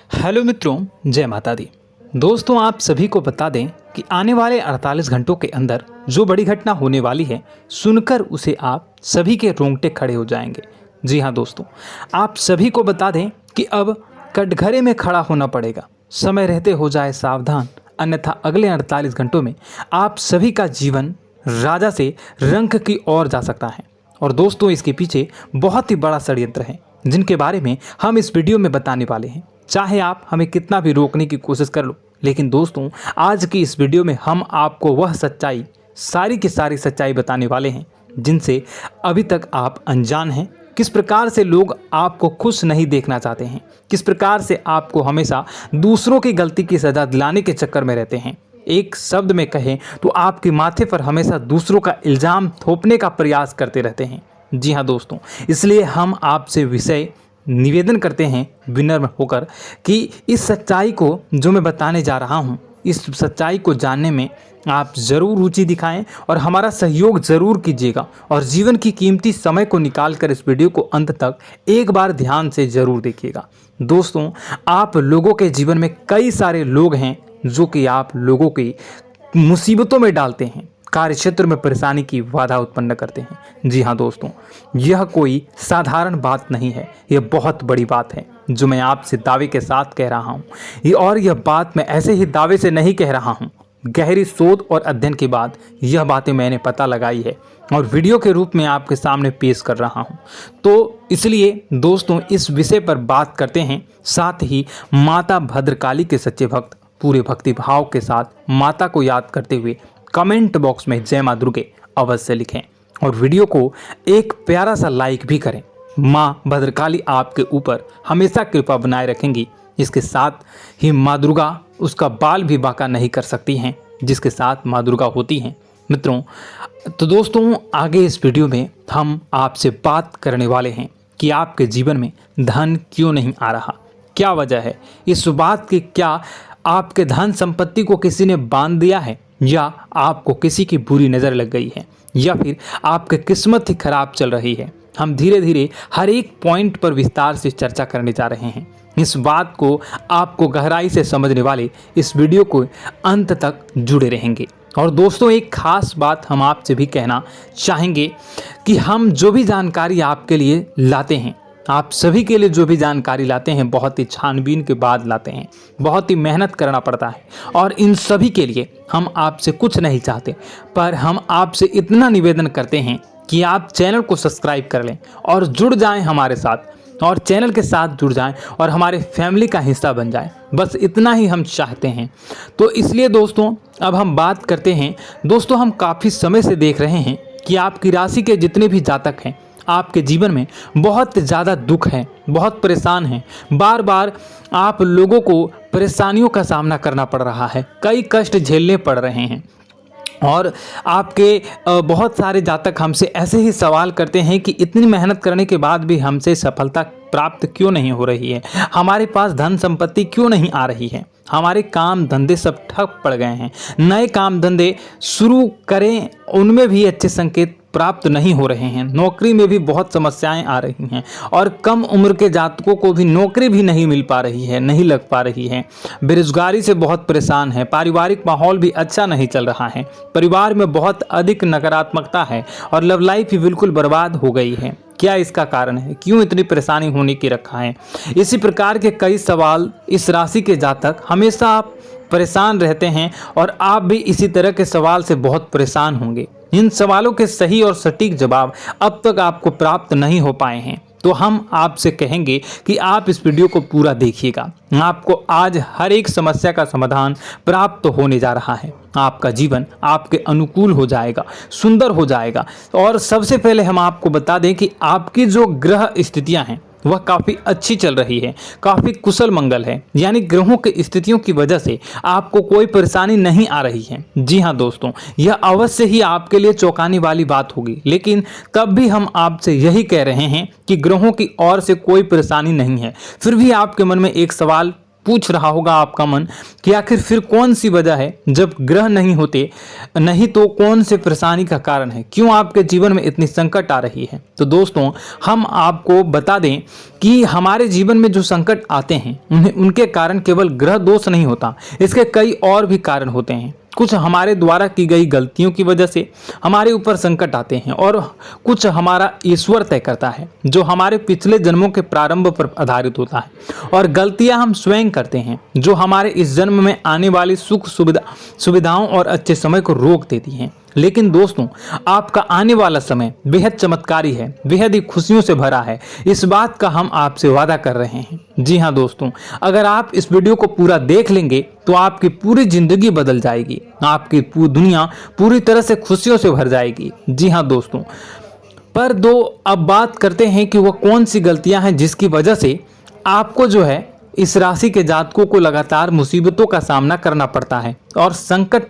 Hello मित्रों, जय माता दी। दोस्तों, आप सभी को बता दें कि आने वाले 48 घंटों के अंदर जो बड़ी घटना होने वाली है, सुनकर उसे आप सभी के रोंगटे खड़े हो जाएंगे। जी हाँ दोस्तों, आप सभी को बता दें कि अब कटघरे में खड़ा होना पड़ेगा। समय रहते हो जाए सावधान, अन्यथा अगले 48 घंटों में आप सभी का जीवन राजा से रंक की ओर जा सकता है। और दोस्तों, इसके पीछे बहुत ही बड़ा षड्यंत्र है जिनके बारे में हम इस वीडियो में बताने वाले हैं। चाहे आप हमें कितना भी रोकने की कोशिश कर लो, लेकिन दोस्तों, आज की इस वीडियो में हम आपको वह सच्चाई, सारी की सारी सच्चाई बताने वाले हैं जिनसे अभी तक आप अनजान हैं। किस प्रकार से लोग आपको खुश नहीं देखना चाहते हैं, किस प्रकार से आपको हमेशा दूसरों की गलती की सज़ा दिलाने के चक्कर में रहते हैं। एक शब्द में कहें तो आपके माथे पर हमेशा दूसरों का इल्ज़ाम थोपने का प्रयास करते रहते हैं। जी हाँ दोस्तों, इसलिए हम आपसे विषय निवेदन करते हैं विनम्र होकर कि इस सच्चाई को जो मैं बताने जा रहा हूँ, इस सच्चाई को जानने में आप ज़रूर रुचि दिखाएं और हमारा सहयोग ज़रूर कीजिएगा। और जीवन की कीमती समय को निकाल कर इस वीडियो को अंत तक एक बार ध्यान से ज़रूर देखिएगा। दोस्तों, आप लोगों के जीवन में कई सारे लोग हैं जो कि आप लोगों की मुसीबतों में डालते हैं, कार्य क्षेत्र में परेशानी की बाधा उत्पन्न करते हैं। जी हाँ दोस्तों, यह कोई साधारण बात नहीं है, यह बहुत बड़ी बात है जो मैं आपसे दावे के साथ कह रहा हूँ। और यह बात मैं ऐसे ही दावे से नहीं कह रहा हूँ, गहरी शोध और अध्ययन के बाद यह बातें मैंने पता लगाई है और वीडियो के रूप में आपके सामने पेश कर रहा हूँ। तो इसलिए दोस्तों, इस विषय पर बात करते हैं। साथ ही माता भद्रकाली के सच्चे भक्त पूरे भक्ति भाव के साथ माता को याद करते हुए कमेंट बॉक्स में जय मां दुर्गे अवश्य लिखें और वीडियो को एक प्यारा सा लाइक भी करें। मां भद्रकाली आपके ऊपर हमेशा कृपा बनाए रखेंगी। इसके साथ ही मां दुर्गा उसका बाल भी बांका नहीं कर सकती हैं जिसके साथ मां दुर्गा होती हैं। मित्रों, तो दोस्तों, आगे इस वीडियो में हम आपसे बात करने वाले हैं कि आपके जीवन में धन क्यों नहीं आ रहा, क्या वजह है इस बात की। क्या आपके धन संपत्ति को किसी ने बांध दिया है, या आपको किसी की बुरी नज़र लग गई है, या फिर आपकी किस्मत ही खराब चल रही है। हम धीरे धीरे हर एक पॉइंट पर विस्तार से चर्चा करने जा रहे हैं। इस बात को आपको गहराई से समझने वाले इस वीडियो को अंत तक जुड़े रहेंगे। और दोस्तों, एक खास बात हम आपसे भी कहना चाहेंगे कि हम जो भी जानकारी आपके लिए लाते हैं, आप सभी के लिए जो भी जानकारी लाते हैं, बहुत ही छानबीन के बाद लाते हैं, बहुत ही मेहनत करना पड़ता है। और इन सभी के लिए हम आपसे कुछ नहीं चाहते, पर हम आपसे इतना निवेदन करते हैं कि आप चैनल को सब्सक्राइब कर लें और जुड़ जाएं हमारे साथ, और चैनल के साथ जुड़ जाएं और हमारे फैमिली का हिस्सा बन जाएं। बस इतना ही हम चाहते हैं। तो इसलिए दोस्तों, अब हम बात करते हैं। दोस्तों, हम काफ़ी समय से देख रहे हैं कि आपकी राशि के जितने भी जातक हैं, आपके जीवन में बहुत ज़्यादा दुख है, बहुत परेशान हैं। बार बार आप लोगों को परेशानियों का सामना करना पड़ रहा है, कई कष्ट झेलने पड़ रहे हैं। और आपके बहुत सारे जातक हमसे ऐसे ही सवाल करते हैं कि इतनी मेहनत करने के बाद भी हमसे सफलता प्राप्त क्यों नहीं हो रही है, हमारे पास धन संपत्ति क्यों नहीं आ रही है, हमारे काम धंधे सब ठप पड़ गए हैं, नए काम धंधे शुरू करें उनमें भी अच्छे संकेत प्राप्त नहीं हो रहे हैं, नौकरी में भी बहुत समस्याएं आ रही हैं, और कम उम्र के जातकों को भी नौकरी भी नहीं मिल पा रही है, नहीं लग पा रही है, बेरोजगारी से बहुत परेशान है, पारिवारिक माहौल भी अच्छा नहीं चल रहा है, परिवार में बहुत अधिक नकारात्मकता है और लव लाइफ भी बिल्कुल बर्बाद हो गई है। क्या इसका कारण है, क्यों इतनी परेशानी होने की रखा है? इसी प्रकार के कई सवाल इस राशि के जातक हमेशा आप परेशान रहते हैं और आप भी इसी तरह के सवाल से बहुत परेशान होंगे। इन सवालों के सही और सटीक जवाब अब तक आपको प्राप्त नहीं हो पाए हैं, तो हम आपसे कहेंगे कि आप इस वीडियो को पूरा देखिएगा। आपको आज हर एक समस्या का समाधान प्राप्त होने जा रहा है। आपका जीवन आपके अनुकूल हो जाएगा, सुंदर हो जाएगा। और सबसे पहले हम आपको बता दें कि आपकी जो ग्रह स्थितियां हैं वह काफ़ी अच्छी चल रही है, काफ़ी कुशल मंगल है, यानी ग्रहों की स्थितियों की वजह से आपको कोई परेशानी नहीं आ रही है। जी हाँ दोस्तों, यह अवश्य ही आपके लिए चौंकाने वाली बात होगी, लेकिन तब भी हम आपसे यही कह रहे हैं कि ग्रहों की ओर से कोई परेशानी नहीं है। फिर भी आपके मन में एक सवाल पूछ रहा होगा आपका मन कि आखिर फिर कौन सी वजह है, जब ग्रह नहीं होते नहीं तो कौन से परेशानी का कारण है, क्यों आपके जीवन में इतनी संकट आ रही है। तो दोस्तों हम आपको बता दें कि हमारे जीवन में जो संकट आते हैं उनके कारण केवल ग्रह दोष नहीं होता, इसके कई और भी कारण होते हैं। कुछ हमारे द्वारा की गई गलतियों की वजह से हमारे ऊपर संकट आते हैं और कुछ हमारा ईश्वर तय करता है, जो हमारे पिछले जन्मों के प्रारंभ पर आधारित होता है। और गलतियां हम स्वयं करते हैं, जो हमारे इस जन्म में आने वाली सुख सुविधाओं और अच्छे समय को रोक देती हैं। लेकिन दोस्तों आपका आने वाला समय बेहद चमत्कारी है, बेहद ही खुशियों से भरा है, इस बात का हम आपसे वादा कर रहे हैं। जी हाँ दोस्तों, अगर आप इस वीडियो को पूरा देख लेंगे तो आपकी पूरी जिंदगी बदल जाएगी, आपकी पूरी दुनिया पूरी तरह से खुशियों से भर जाएगी। जी हाँ दोस्तों, पर अब बात करते हैं कि वह कौन सी गलतियां हैं जिसकी वजह से आपको जो है इस राशि के जातकों को लगातार मुसीबतों का सामना करना पड़ता है और संकट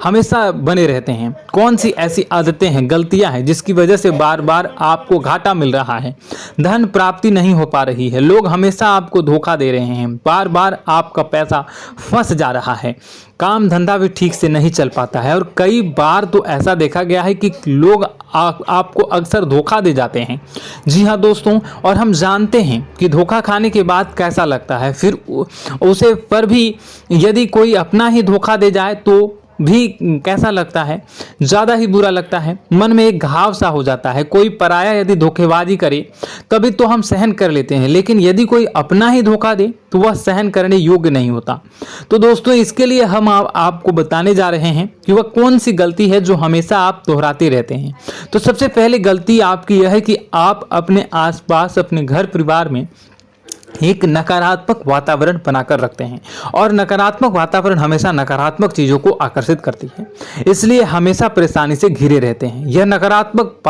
हमेशा बने रहते हैं। कौन सी ऐसी आदतें हैं, गलतियां हैं जिसकी वजह से बार बार आपको घाटा मिल रहा है, धन प्राप्ति नहीं हो पा रही है, लोग हमेशा आपको धोखा दे रहे हैं, बार बार आपका पैसा फंस जा रहा है, काम धंधा भी ठीक से नहीं चल पाता है और कई बार तो ऐसा देखा गया है कि लोग आपको अक्सर धोखा दे जाते हैं। जी हाँ दोस्तों, और हम जानते हैं कि धोखा खाने के बाद कैसा लगता है, फिर उसे पर भी यदि कोई अपना ही धोखा दे जाए तो भी कैसा लगता है, ज़्यादा ही बुरा लगता है, मन में एक घाव सा हो जाता है। कोई पराया यदि धोखेबाजी करे तभी तो हम सहन कर लेते हैं, लेकिन यदि कोई अपना ही धोखा दे तो वह सहन करने योग्य नहीं होता। तो दोस्तों इसके लिए हम आपको बताने जा रहे हैं कि वह कौन सी गलती है जो हमेशा आप दोहराते रहते हैं। तो सबसे पहले गलती आपकी यह है कि आप अपने आसपास, अपने घर परिवार में एक नकारात्मक वातावरण बनाकर रखते हैं और नकारात्मक वातावरण हमेशा नकारात्मक चीज़ों को आकर्षित करती है, इसलिए हमेशा परेशानी से घिरे रहते हैं। यह नकारात्मक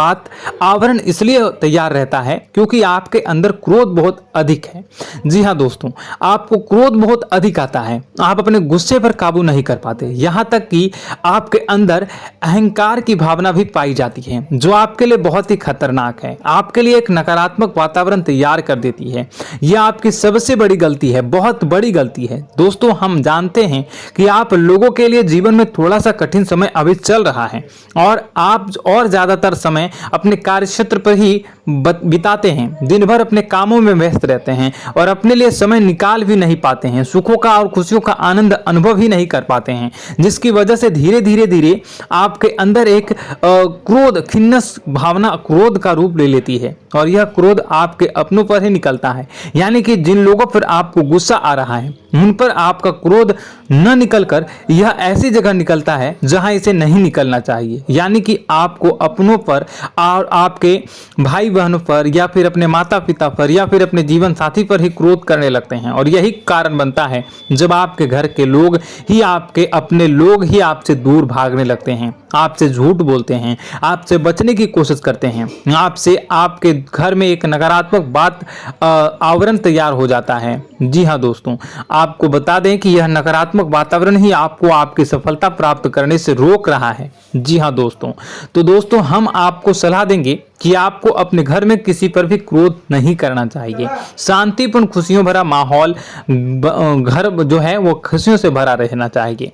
आवरण इसलिए तैयार रहता है क्योंकि आपके अंदर क्रोध बहुत अधिक है। जी हाँ दोस्तों, आपको क्रोध बहुत अधिक आता है, आप अपने गुस्से पर काबू नहीं कर पाते, यहाँ तक कि आपके अंदर अहंकार की भावना भी पाई जाती है, जो आपके लिए बहुत ही खतरनाक है, आपके लिए एक नकारात्मक वातावरण तैयार कर देती है। यह आपकी सबसे बड़ी गलती है, बहुत बड़ी गलती है। दोस्तों हम जानते हैं कि आप लोगों के लिए जीवन में थोड़ा सा कठिन समय अभी चल रहा है और आप और ज़्यादातर समय अपने कार्य क्षेत्र पर ही बिताते हैं, दिन भर अपने कामों में व्यस्त रहते हैं और अपने लिए समय निकाल भी नहीं पाते हैं, सुखों का और खुशियों का आनंद अनुभव ही नहीं कर पाते हैं, जिसकी वजह से धीरे धीरे आपके अंदर एक क्रोध, खिन्नस भावना क्रोध का रूप ले लेती है और यह क्रोध आपके अपनों पर ही निकलता है। यानी कि जिन लोगों पर आपको गुस्सा आ रहा है उन पर आपका क्रोध न निकलकर यह ऐसी जगह निकलता है जहां इसे नहीं निकलना चाहिए। यानी कि आपको अपनों पर और आपके भाई बहनों पर या फिर अपने माता पिता पर या फिर अपने जीवन साथी पर ही क्रोध करने लगते हैं और यही कारण बनता है जब आपके घर के लोग ही, आपके अपने लोग ही आपसे दूर भागने लगते हैं, आपसे झूठ बोलते हैं, आपसे बचने की कोशिश करते हैं, आपसे आपके घर में एक नकारात्मक आवरण तैयार हो जाता है। जी हाँ दोस्तों, आपको बता दें कि यह नकारात्मक वातावरण ही आपको आपकी सफलता प्राप्त करने से रोक रहा है। जी हाँ दोस्तों, तो दोस्तों हम आपको सलाह देंगे कि आपको अपने घर में किसी पर भी क्रोध नहीं करना चाहिए। शांतिपूर्ण खुशियों भरा माहौल, घर जो है वो खुशियों से भरा रहना चाहिए।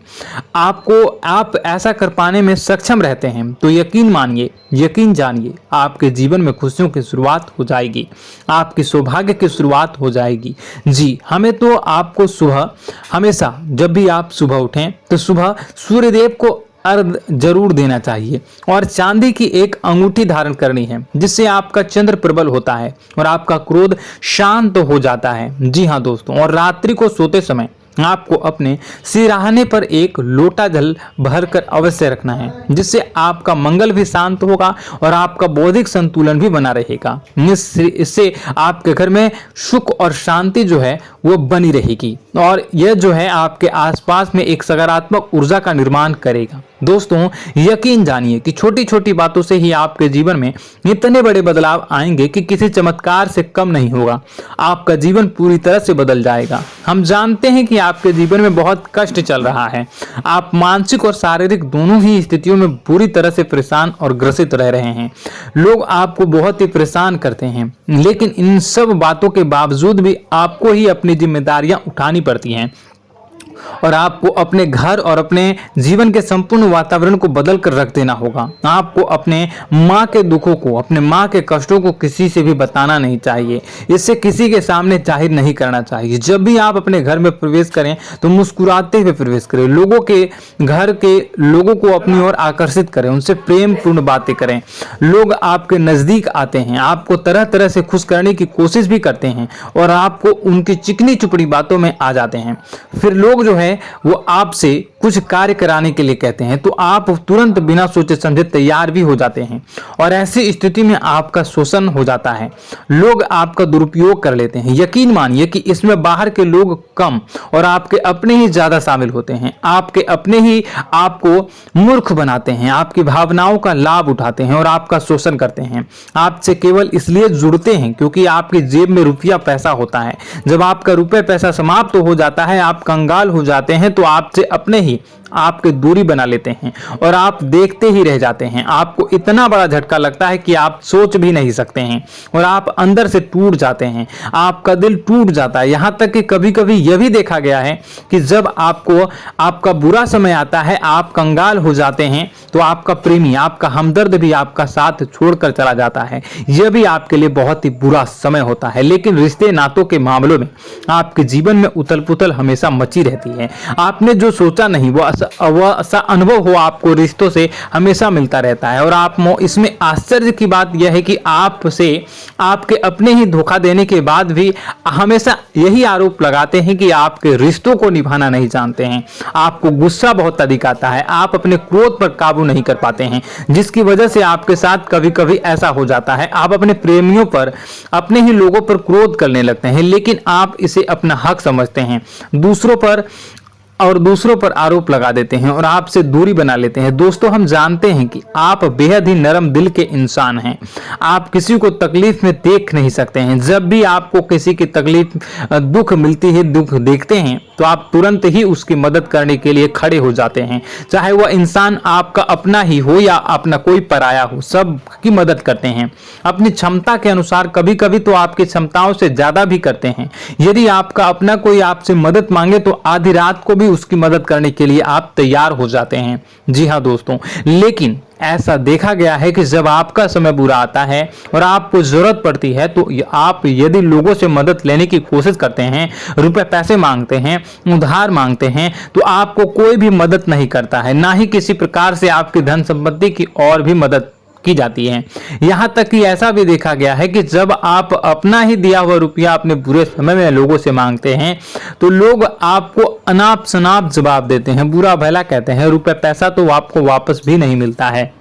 आप ऐसा कर पाने में सक्षम रहते हैं तो यकीन मानिए, यकीन जानिए, आपके जीवन में खुशियों की शुरुआत हो जाएगी, आपकी सौभाग्य की शुरुआत हो जाएगी। जी हमें तो आपको सुबह, हमेशा जब भी आप सुबह उठें तो सुबह सूर्यदेव को अर्घ जरूर देना चाहिए और चांदी की एक अंगूठी धारण करनी है, जिससे आपका चंद्र प्रबल होता है और आपका क्रोध शांत हो जाता है। जी हाँ दोस्तों, और रात्रि को सोते समय आपको अपने सिराहने पर एक लोटा जल भरकर अवश्य रखना है, जिससे आपका मंगल भी शांत होगा और आपका बौद्धिक संतुलन भी बना रहेगा। इससे आपके घर में सुख और शांति जो है वो बनी रहेगी और यह जो है आपके आसपास में एक सकारात्मक ऊर्जा का निर्माण करेगा। दोस्तों यकीन जानिए कि छोटी छोटी बातों से ही आपके जीवन में इतने बड़े बदलाव आएंगे कि किसी चमत्कार से कम नहीं होगा, आपका जीवन पूरी तरह से बदल जाएगा। हम जानते हैं कि आपके जीवन में बहुत कष्ट चल रहा है। आप मानसिक और शारीरिक दोनों ही स्थितियों में बुरी तरह से परेशान और ग्रसित रह रहे हैं। लोग आपको बहुत ही परेशान करते हैं, लेकिन इन सब बातों के बावजूद भी आपको ही अपनी जिम्मेदारियां उठानी पड़ती हैं और आपको अपने घर और अपने जीवन के संपूर्ण वातावरण को बदल कर रख देना होगा। आपको अपने माँ के दुखों को, अपने माँ के कष्टों को किसी से भी बताना नहीं चाहिए, इससे किसी के सामने जाहिर नहीं करना चाहिए। जब भी आप अपने घर में प्रवेश करें तो मुस्कुराते हुए प्रवेश करें, लोगों के घर के लोगों को अपनी ओर आकर्षित करें, उनसे प्रेम पूर्ण बातें करें। लोग आपके नजदीक आते हैं, आपको तरह तरह से खुश करने की कोशिश भी करते हैं और आपको उनकी चिकनी चुपड़ी बातों में आ जाते हैं। फिर लोग जो है वो आपसे कुछ कार्य कराने के लिए कहते हैं तो आप तुरंत बिना सोचे समझे तैयार भी हो जाते हैं और ऐसी स्थिति में आपका शोषण हो जाता है। लोग आपका दुरुपयोग कर लेते हैं। यकीन मानिए कि इसमें बाहर के लोग कम और आपके अपने ही ज्यादा शामिल होते हैं। आपके अपने ही आपको मूर्ख बनाते हैं, आपकी भावनाओं का लाभ उठाते हैं और आपका शोषण करते हैं। आपसे केवल इसलिए जुड़ते हैं क्योंकि आपकी जेब में रुपया पैसा होता है। जब आपका रुपया पैसा समाप्त हो जाता है, आप कंगाल हो जाते हैं तो आपसे अपने ही आपके दूरी बना लेते हैं और आप देखते ही रह जाते हैं। आपको इतना बड़ा झटका लगता है कि आप सोच भी नहीं सकते हैं और आप अंदर से टूट जाते हैं। आपका दिल टूट जाता है। यहाँ तक कि कभी कभी यह भी देखा गया है कि जब आपको आपका बुरा समय आता है, आप कंगाल हो जाते हैं तो आपका प्रेमी, आपका हमदर्द भी आपका साथ छोड़कर चला जाता है। यह भी आपके लिए बहुत ही बुरा समय होता है। लेकिन रिश्ते नातों के मामलों में आपके जीवन में उथल पुथल हमेशा मची रहती है। आपने जो सोचा नहीं वो ऐसा अनुभव हो आपको रिश्तों से हमेशा मिलता रहता है और आप इसमें आश्चर्य की बात यह है कि आपसे आपके अपने ही धोखा देने के बाद भी हमेशा यही आरोप लगाते हैं कि आपके रिश्तों को निभाना नहीं जानते हैं। आपको गुस्सा बहुत अधिक आता है, आप अपने क्रोध पर काबू नहीं कर पाते हैं, जिसकी वजह से आपके साथ कभी कभी ऐसा हो जाता है आप अपने प्रेमियों पर, अपने ही लोगों पर क्रोध करने लगते हैं, लेकिन आप इसे अपना हक समझते हैं, दूसरों पर आरोप लगा देते हैं और आपसे दूरी बना लेते हैं। दोस्तों, हम जानते हैं कि आप बेहद ही नरम दिल के इंसान हैं। आप किसी को तकलीफ में देख नहीं सकते हैं। जब भी आपको किसी की तकलीफ, दुख मिलती है, दुख देखते हैं तो आप तुरंत ही उसकी मदद करने के लिए खड़े हो जाते हैं। चाहे वह इंसान आपका अपना ही हो या अपना कोई पराया हो, सब की मदद करते हैं अपनी क्षमता के अनुसार। कभी कभी तो आपकी क्षमताओं से ज्यादा भी करते हैं। यदि आपका अपना कोई आपसे मदद मांगे तो आधी रात को भी उसकी मदद करने के लिए आप तैयार हो जाते हैं। जी हाँ दोस्तों, लेकिन ऐसा देखा गया है कि जब आपका समय बुरा आता है और आपको जरूरत पड़ती है तो आप यदि लोगों से मदद लेने की कोशिश करते हैं, रुपए पैसे मांगते हैं, उधार मांगते हैं, तो आपको कोई भी मदद नहीं करता है। ना ही किसी प्रकार से आपकी धन संपत्ति की और भी मदद की जाती है। यहां तक कि ऐसा भी देखा गया है कि जब आप अपना ही दिया हुआ रुपया अपने बुरे समय में लोगों से मांगते हैं तो लोग आपको अनाप शनाप जवाब देते हैं, बुरा भला कहते हैं। रुपया पैसा तो आपको वापस भी नहीं मिलता है।